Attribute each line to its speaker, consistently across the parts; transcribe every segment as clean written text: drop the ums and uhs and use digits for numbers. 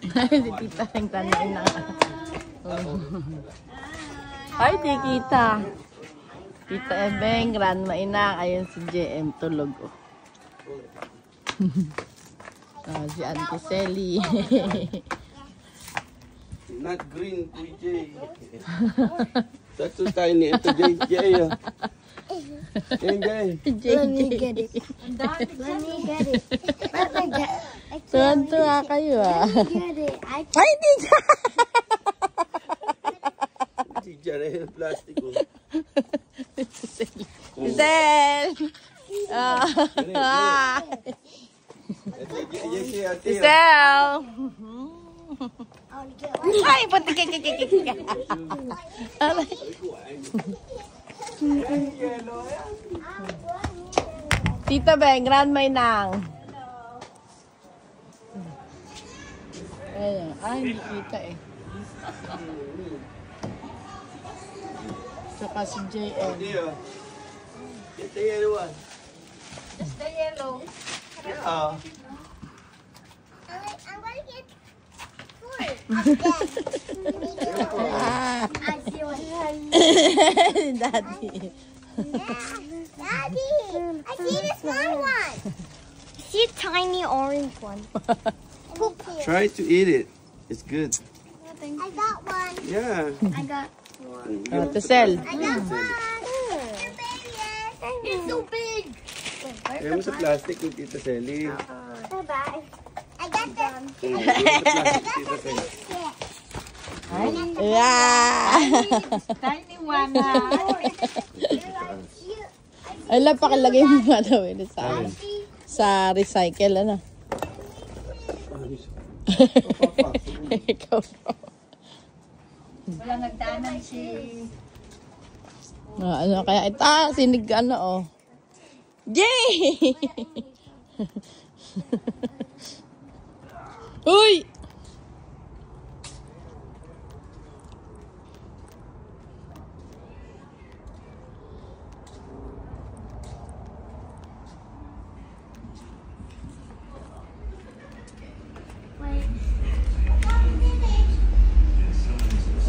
Speaker 1: Si Tita yung tanay na. Ay, di kita. Tita Ebeng, Grandma Inang. Ayun si JM tulog. Si Auntie Selly.
Speaker 2: Not green, PJ. That's so tiny. Ito, JJ.
Speaker 3: Let me get it. Let me get it.
Speaker 1: Tuwan-tuwa kayo ah.
Speaker 3: Let me get it.
Speaker 1: Ay, di ka!
Speaker 2: JJ na yung plastic.
Speaker 1: Giselle! Giselle! Ay, pati ka. Tita Beng, Grandma Inang. Ayan. Ay, hindi kita eh. Tsaka si JM.
Speaker 2: Get the yellow one.
Speaker 1: Just the yellow.
Speaker 2: Yeah.
Speaker 3: I'm gonna get four. I see what
Speaker 1: Daddy.
Speaker 3: Daddy, I see the small one. See a tiny orange one. Poop here.
Speaker 2: Try to eat it. It's good.
Speaker 3: I got one.
Speaker 2: Yeah.
Speaker 3: I got one.
Speaker 1: To sell.
Speaker 3: I got one. It's so big.
Speaker 2: Kaya mo sa plastic yung Tita Selly.
Speaker 3: Bye-bye. I got them.
Speaker 2: Tita Selly.
Speaker 1: Yeah.
Speaker 4: Tiny one.
Speaker 1: Ay, pakilagay mo nga daw eh sa recycle, ano? Ikaw po.
Speaker 4: Wala nagdaanan si...
Speaker 1: Ano kaya ito? Sinig ano, oh. Yay! Uy!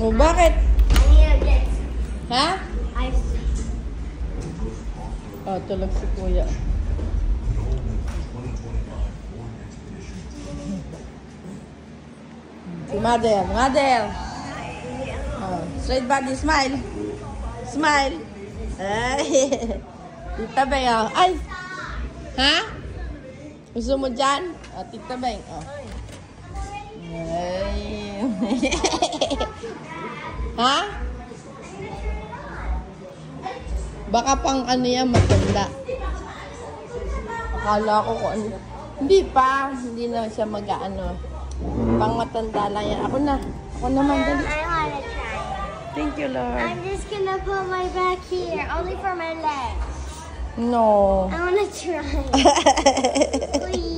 Speaker 1: Oh, bakit?
Speaker 3: I need this.
Speaker 1: Ha? Oh, tulog si Kuya. Si Mother. Oh, straight body, smile. Smile. Ay. Tita Beng, oh. Ay. Ha? Gusto mo dyan? Oh, Tita Beng, oh. Ay. Ha? Baka pang ano yan, matanda. Akala ko kung ano. Hindi pa. Hindi na siya mag-ano. Pang matanda lang yan. Ako naman. Dali.
Speaker 3: I wanna try.
Speaker 1: Thank you, Lord.
Speaker 3: I'm just gonna put my back here, only for my legs.
Speaker 1: No.
Speaker 3: I wanna try. Please.